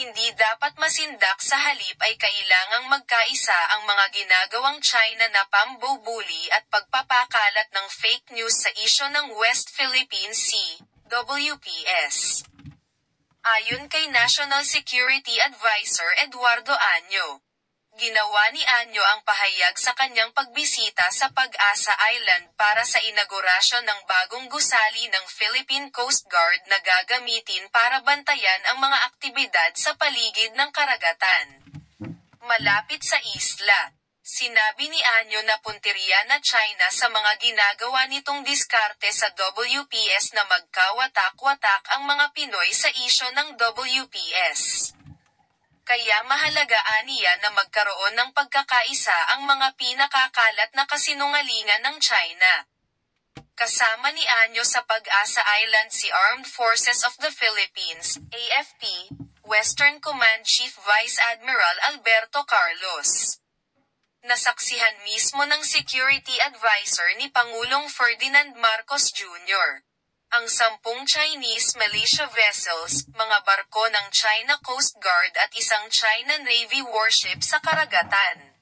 hindi dapat masindak, sa halip ay kailangang magkaisa ang mga ginagawang China na pambubuli at pagpapakalat ng fake news sa isyu ng West Philippine Sea, WPS. Ayon kay National Security Advisor Eduardo Año, ginawa ni Año ang pahayag sa kanyang pagbisita sa Pag-asa Island para sa inaugurasyon ng bagong gusali ng Philippine Coast Guard na gagamitin para bantayan ang mga aktibidad sa paligid ng karagatan malapit sa isla. Sinabi ni Año na punteriya na China sa mga ginagawa nitong diskarte sa WPS na magkawatak-watak ang mga Pinoy sa isyu ng WPS. Kaya mahalaga aniya na magkaroon ng pagkakaisa ang mga pinakakalat na kasinungalingan ng China. Kasama ni Año sa Pag-asa Island si Armed Forces of the Philippines, AFP, Western Command Chief Vice Admiral Alberto Carlos. Nasaksihan mismo ng security advisor ni Pangulong Ferdinand Marcos Jr. ang 10 Chinese militia vessels, mga barko ng China Coast Guard at isang China Navy warship sa karagatan.